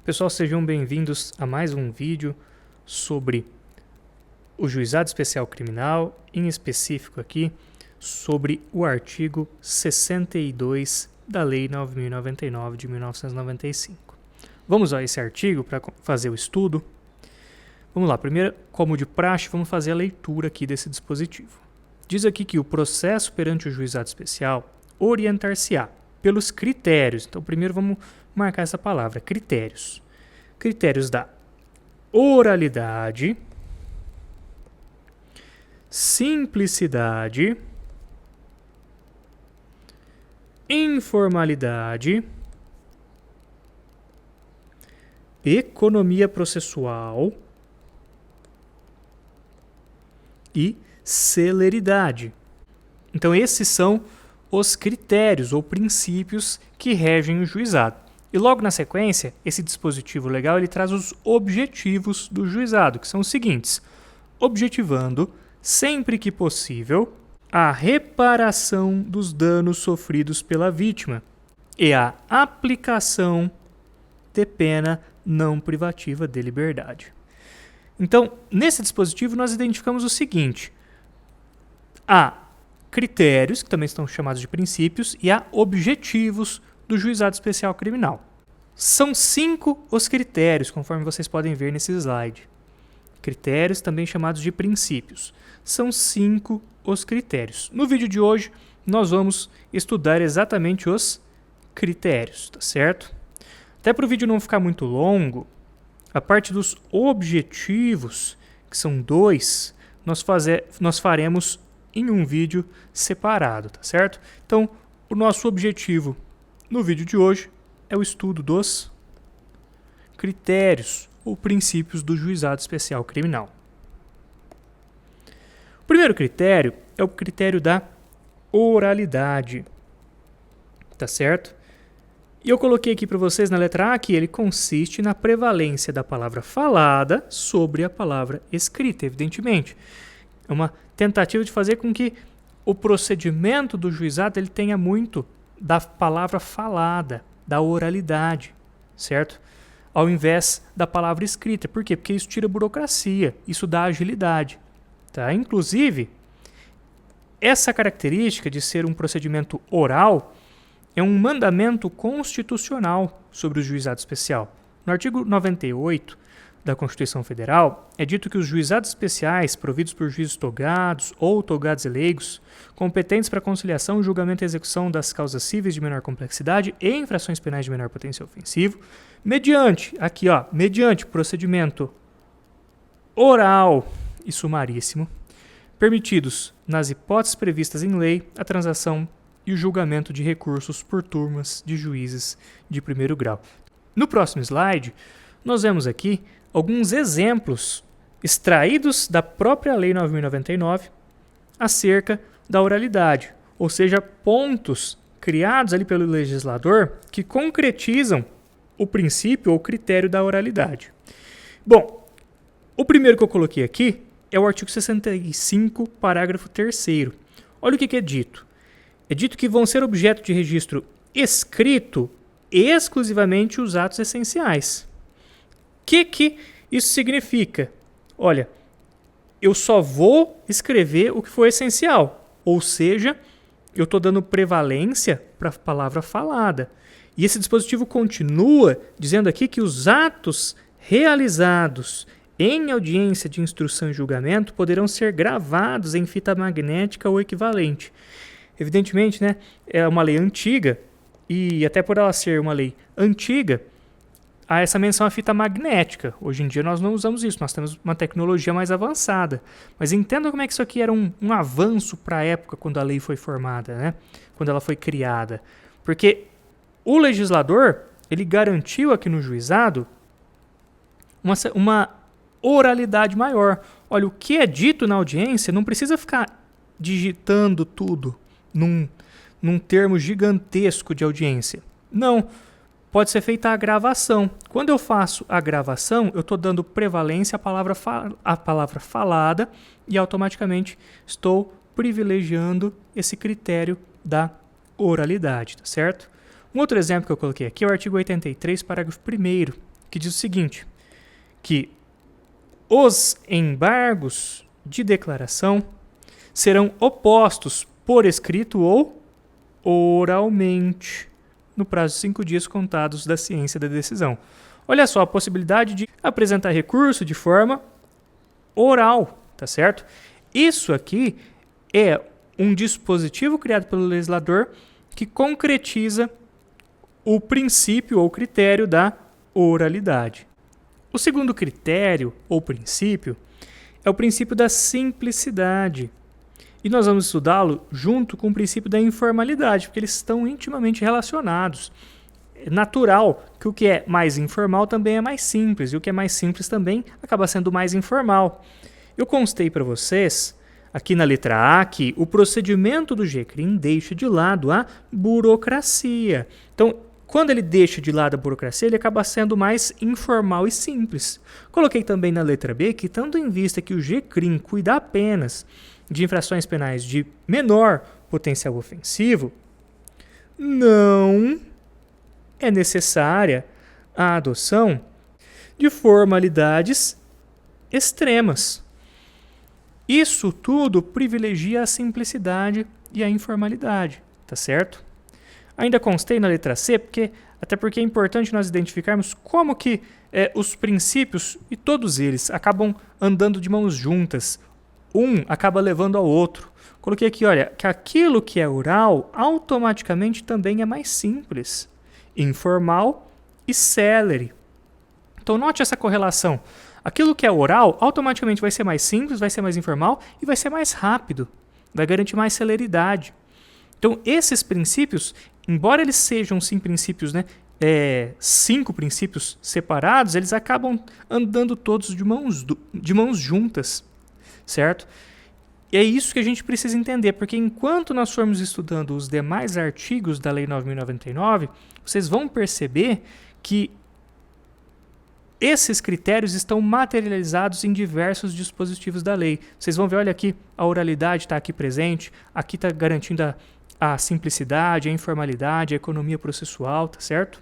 Pessoal, sejam bem-vindos a mais um vídeo sobre o Juizado Especial Criminal, em específico aqui sobre o artigo 62 da Lei 9.099 de 1995. Vamos a esse artigo para fazer o estudo. Vamos lá, primeiro, como de praxe, vamos fazer a leitura aqui desse dispositivo. Diz aqui que o processo perante o Juizado Especial orientar-se-á pelos critérios. Então, primeiro vamos marcar essa palavra, critérios. Critérios da oralidade, simplicidade, informalidade, economia processual e celeridade. Então, esses são os critérios ou princípios que regem o juizado. E logo na sequência, esse dispositivo legal ele traz os objetivos do juizado, que são os seguintes: objetivando, sempre que possível, a reparação dos danos sofridos pela vítima e a aplicação de pena não privativa de liberdade. Então, nesse dispositivo, nós identificamos o seguinte: há critérios, que também estão chamados de princípios, e há objetivos do Juizado Especial Criminal. São 5 os critérios, conforme vocês podem ver nesse slide. Critérios, também chamados de princípios. São 5 os critérios. No vídeo de hoje, nós vamos estudar exatamente os critérios, tá certo? Até para o vídeo não ficar muito longo, a parte dos objetivos, que são 2, nós faremos em um vídeo separado, tá certo? Então, o nosso objetivo no vídeo de hoje é o estudo dos critérios ou princípios do Juizado Especial Criminal. O primeiro critério é o critério da oralidade, tá certo? E eu coloquei aqui para vocês na letra A que ele consiste na prevalência da palavra falada sobre a palavra escrita, evidentemente. É uma tentativa de fazer com que o procedimento do juizado ele tenha muito da palavra falada, da oralidade, certo? Ao invés da palavra escrita. Por quê? Porque isso tira burocracia, isso dá agilidade. Tá? Inclusive, essa característica de ser um procedimento oral é um mandamento constitucional sobre o juizado especial. No artigo 98 da Constituição Federal, é dito que os juizados especiais, providos por juízes togados ou togados e leigos, competentes para conciliação, julgamento e execução das causas cíveis de menor complexidade e infrações penais de menor potencial ofensivo, mediante procedimento oral e sumaríssimo, permitidos, nas hipóteses previstas em lei, a transação e o julgamento de recursos por turmas de juízes de primeiro grau. No próximo slide, nós vemos aqui alguns exemplos extraídos da própria Lei 9.099 acerca da oralidade, ou seja, pontos criados ali pelo legislador que concretizam o princípio ou critério da oralidade. Bom, o primeiro que eu coloquei aqui é o artigo 65, parágrafo 3º. Olha o que é dito. É dito que vão ser objeto de registro escrito exclusivamente os atos essenciais. O que isso significa? Olha, eu só vou escrever o que for essencial, ou seja, eu estou dando prevalência para a palavra falada. E esse dispositivo continua dizendo aqui que os atos realizados em audiência de instrução e julgamento poderão ser gravados em fita magnética ou equivalente. Evidentemente, né, é uma lei antiga, e até por ela ser uma lei antiga, há essa menção à fita magnética. Hoje em dia nós não usamos isso, nós temos uma tecnologia mais avançada. Mas entenda como é que isso aqui era um avanço para a época quando a lei foi formada, né? Quando ela foi criada. Porque o legislador, ele garantiu aqui no juizado uma oralidade maior. Olha, o que é dito na audiência não precisa ficar digitando tudo num termo gigantesco de audiência. Não. Pode ser feita a gravação. Quando eu faço a gravação, eu estou dando prevalência à palavra falada e automaticamente estou privilegiando esse critério da oralidade, tá certo? Um outro exemplo que eu coloquei aqui é o artigo 83, parágrafo 1º, que diz o seguinte, que os embargos de declaração serão opostos por escrito ou oralmente no prazo de 5 dias contados da ciência da decisão. Olha só, a possibilidade de apresentar recurso de forma oral, tá certo? Isso aqui é um dispositivo criado pelo legislador que concretiza o princípio ou critério da oralidade. O segundo critério ou princípio é o princípio da simplicidade. E nós vamos estudá-lo junto com o princípio da informalidade, porque eles estão intimamente relacionados. É natural que o que é mais informal também é mais simples, e o que é mais simples também acaba sendo mais informal. Eu constei para vocês, aqui na letra A, que o procedimento do GCRIM deixa de lado a burocracia. Então, quando ele deixa de lado a burocracia, ele acaba sendo mais informal e simples. Coloquei também na letra B que, tendo em vista que o GCRIM cuida apenas de infrações penais de menor potencial ofensivo, não é necessária a adoção de formalidades extremas. Isso tudo privilegia a simplicidade e a informalidade, tá certo? Ainda constei na letra C, até porque é importante nós identificarmos como que os princípios, e todos eles, acabam andando de mãos juntas. Um acaba levando ao outro. Coloquei aqui, olha, que aquilo que é oral automaticamente também é mais simples, informal e célere. Então note essa correlação. Aquilo que é oral automaticamente vai ser mais simples, vai ser mais informal e vai ser mais rápido. Vai garantir mais celeridade. Então esses princípios, embora eles sejam sim princípios, 5 princípios separados, eles acabam andando todos de mãos juntas. Certo? E é isso que a gente precisa entender, porque enquanto nós formos estudando os demais artigos da Lei 9.099, vocês vão perceber que esses critérios estão materializados em diversos dispositivos da lei. Vocês vão ver, olha aqui, a oralidade está aqui presente, aqui está garantindo a simplicidade, a informalidade, a economia processual, tá certo?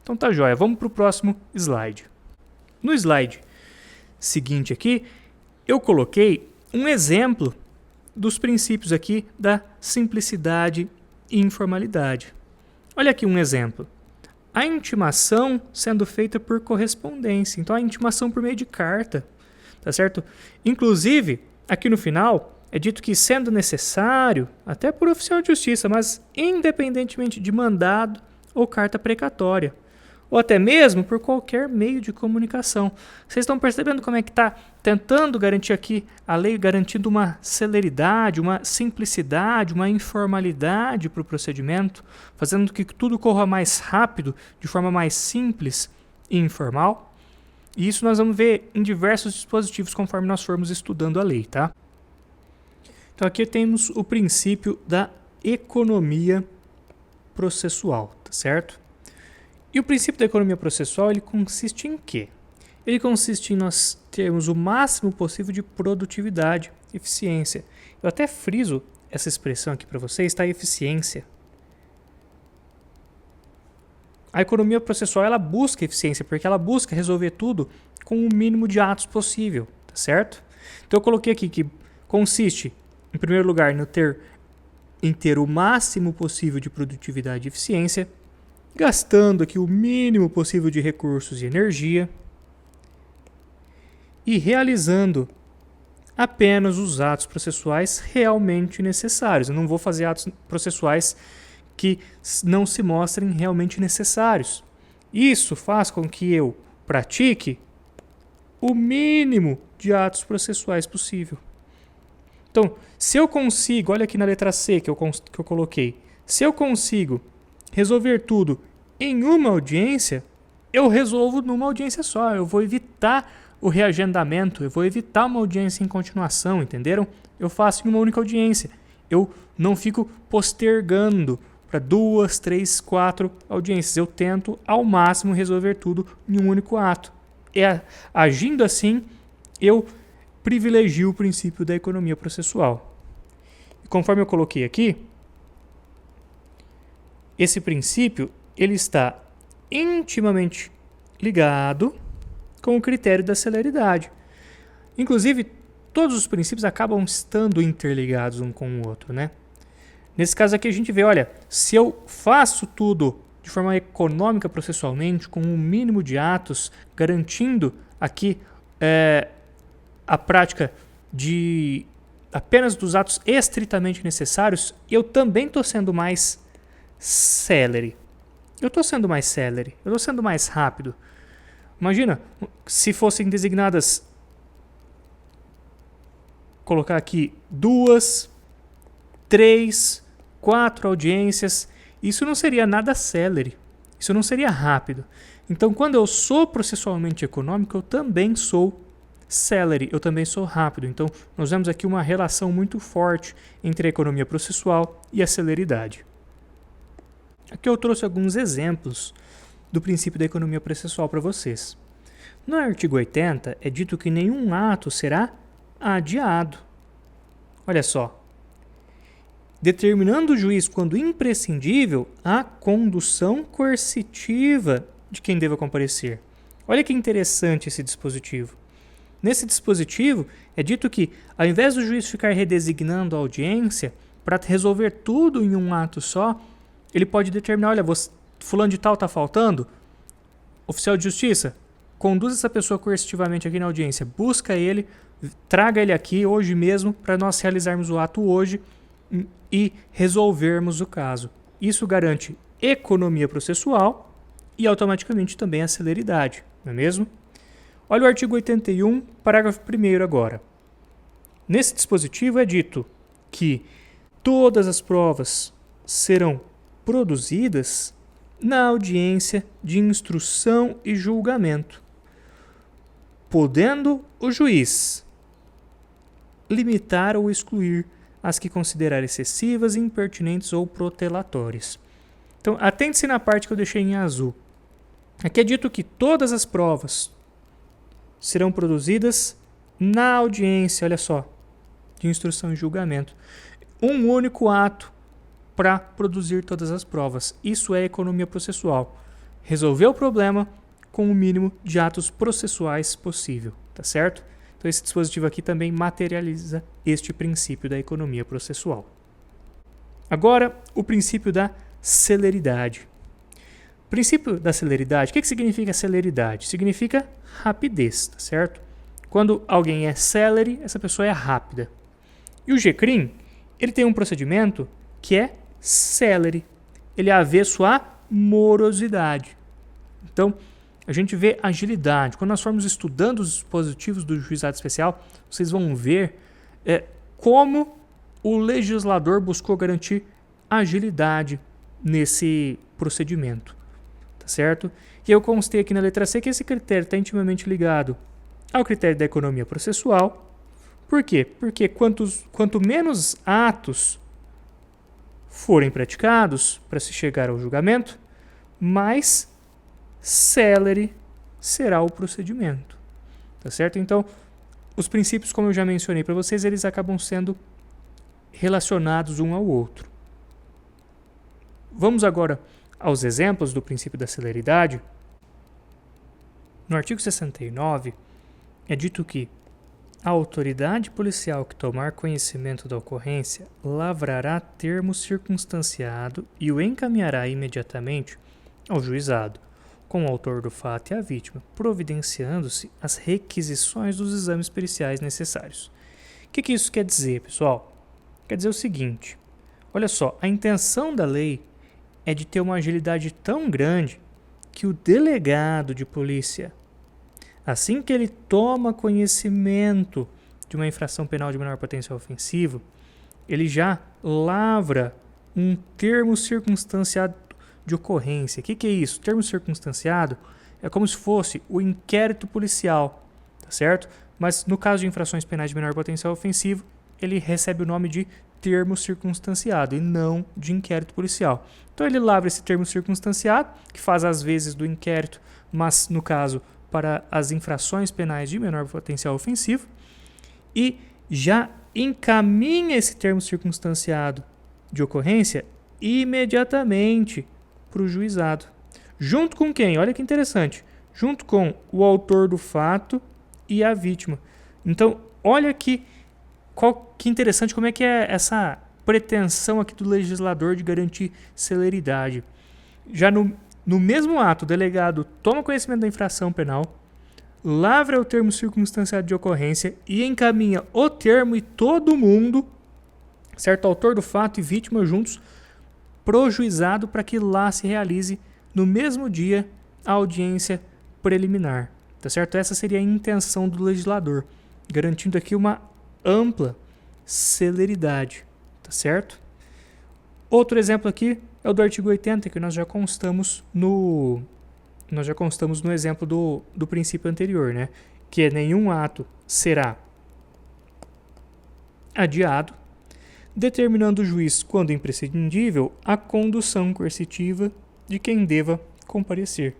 Então tá joia, vamos para o próximo slide. No slide seguinte aqui, eu coloquei um exemplo dos princípios aqui da simplicidade e informalidade. Olha aqui um exemplo. A intimação sendo feita por correspondência. Então, a intimação por meio de carta. Tá certo? Inclusive, aqui no final, é dito que sendo necessário, até por oficial de justiça, mas independentemente de mandado ou carta precatória, ou até mesmo por qualquer meio de comunicação. Vocês estão percebendo como é que está tentando garantir aqui a lei, garantindo uma celeridade, uma simplicidade, uma informalidade para o procedimento, fazendo que tudo corra mais rápido, de forma mais simples e informal? E isso nós vamos ver em diversos dispositivos conforme nós formos estudando a lei, tá? Então aqui temos o princípio da economia processual, tá certo? E o princípio da economia processual, ele consiste em quê? Ele consiste em nós termos o máximo possível de produtividade, eficiência. Eu até friso essa expressão aqui para vocês, tá? Eficiência. A economia processual, ela busca eficiência, porque ela busca resolver tudo com o mínimo de atos possível, tá certo? Então eu coloquei aqui que consiste, em primeiro lugar, em ter o máximo possível de produtividade e eficiência, gastando aqui o mínimo possível de recursos e energia e realizando apenas os atos processuais realmente necessários. Eu não vou fazer atos processuais que não se mostrem realmente necessários. Isso faz com que eu pratique o mínimo de atos processuais possível. Então, se eu consigo, olha aqui na letra C que eu coloquei, se eu consigo resolver tudo em uma audiência, eu resolvo numa audiência só. Eu vou evitar o reagendamento, eu vou evitar uma audiência em continuação, entenderam? Eu faço em uma única audiência. Eu não fico postergando para 2, 3, 4 audiências. Eu tento ao máximo resolver tudo em um único ato. Agindo assim, eu privilegio o princípio da economia processual. E conforme eu coloquei aqui, esse princípio ele está intimamente ligado com o critério da celeridade. Inclusive, todos os princípios acabam estando interligados um com o outro, né? Nesse caso aqui a gente vê, olha, se eu faço tudo de forma econômica processualmente, com um mínimo de atos, garantindo aqui a prática de apenas dos atos estritamente necessários, eu também estou sendo mais célere. Eu estou sendo mais rápido. Imagina, se fossem designadas, colocar aqui 2, 3, 4 audiências, isso não seria nada célere, isso não seria rápido. Então, quando eu sou processualmente econômico, eu também sou célere, eu também sou rápido. Então, nós vemos aqui uma relação muito forte entre a economia processual e a celeridade. Aqui eu trouxe alguns exemplos do princípio da economia processual para vocês. No artigo 80, é dito que nenhum ato será adiado. Olha só. Determinando o juiz, quando imprescindível, a condução coercitiva de quem deva comparecer. Olha que interessante esse dispositivo. Nesse dispositivo, é dito que, ao invés do juiz ficar redesignando a audiência para resolver tudo em um ato só, ele pode determinar, olha, fulano de tal está faltando, oficial de justiça, conduz essa pessoa coercitivamente aqui na audiência, busca ele, traga ele aqui hoje mesmo para nós realizarmos o ato hoje e resolvermos o caso. Isso garante economia processual e automaticamente também a celeridade, não é mesmo? Olha o artigo 81, parágrafo 1º agora. Nesse dispositivo é dito que todas as provas serão produzidas na audiência de instrução e julgamento, podendo o juiz limitar ou excluir as que considerar excessivas, impertinentes ou protelatórias. Então, atente-se na parte que eu deixei em azul. Aqui é dito que todas as provas serão produzidas na audiência, olha só, de instrução e julgamento. Um único ato para produzir todas as provas. Isso é economia processual. Resolver o problema com o mínimo de atos processuais possível, tá certo? Então esse dispositivo aqui também materializa este princípio da economia processual. Agora, o princípio da celeridade. O princípio da celeridade, o que significa celeridade? Significa rapidez, tá certo? Quando alguém é célere, essa pessoa é rápida. E o GCRIM, ele tem um procedimento que é célere. Ele é avesso à morosidade. Então, a gente vê agilidade. Quando nós formos estudando os dispositivos do juizado especial, vocês vão ver como o legislador buscou garantir agilidade nesse procedimento. Tá certo? E eu constei aqui na letra C que esse critério está intimamente ligado ao critério da economia processual. Por quê? Porque quanto menos atos forem praticados para se chegar ao julgamento, mais célere será o procedimento. Tá certo? Então, os princípios, como eu já mencionei para vocês, eles acabam sendo relacionados um ao outro. Vamos agora aos exemplos do princípio da celeridade. No artigo 69, é dito que a autoridade policial que tomar conhecimento da ocorrência lavrará termo circunstanciado e o encaminhará imediatamente ao juizado, com o autor do fato e a vítima, providenciando-se as requisições dos exames periciais necessários. O que isso quer dizer, pessoal? Quer dizer o seguinte, olha só, a intenção da lei é de ter uma agilidade tão grande que o delegado de polícia, assim que ele toma conhecimento de uma infração penal de menor potencial ofensivo, ele já lavra um termo circunstanciado de ocorrência. O que é isso? Termo circunstanciado é como se fosse o inquérito policial, tá certo? Mas no caso de infrações penais de menor potencial ofensivo, ele recebe o nome de termo circunstanciado e não de inquérito policial. Então ele lavra esse termo circunstanciado, que faz as vezes do inquérito, mas no caso para as infrações penais de menor potencial ofensivo, e já encaminha esse termo circunstanciado de ocorrência imediatamente para o juizado. Junto com quem? Olha que interessante. junto com o autor do fato e a vítima. Então, olha que interessante como é que é essa pretensão aqui do legislador de garantir celeridade. Já no mesmo ato, o delegado toma conhecimento da infração penal, lavra o termo circunstanciado de ocorrência e encaminha o termo e todo mundo, certo? Autor do fato e vítima juntos, pro juizado para que lá se realize no mesmo dia a audiência preliminar, tá certo? Essa seria a intenção do legislador, garantindo aqui uma ampla celeridade, tá certo? Outro exemplo aqui é o do artigo 80, que nós já constamos no exemplo do princípio anterior, né? Que é nenhum ato será adiado, determinando o juiz, quando imprescindível, a condução coercitiva de quem deva comparecer.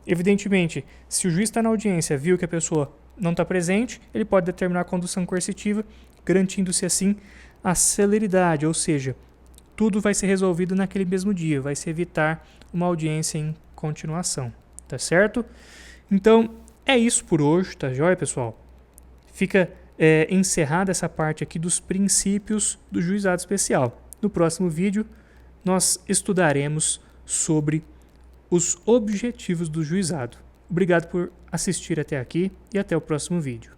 Evidentemente, se o juiz está na audiência e viu que a pessoa não está presente, ele pode determinar a condução coercitiva, garantindo-se assim a celeridade, ou seja, tudo vai ser resolvido naquele mesmo dia, vai se evitar uma audiência em continuação, tá certo? Então, é isso por hoje, tá joia, pessoal? Fica encerrada essa parte aqui dos princípios do juizado especial. No próximo vídeo, nós estudaremos sobre os objetivos do juizado. Obrigado por assistir até aqui e até o próximo vídeo.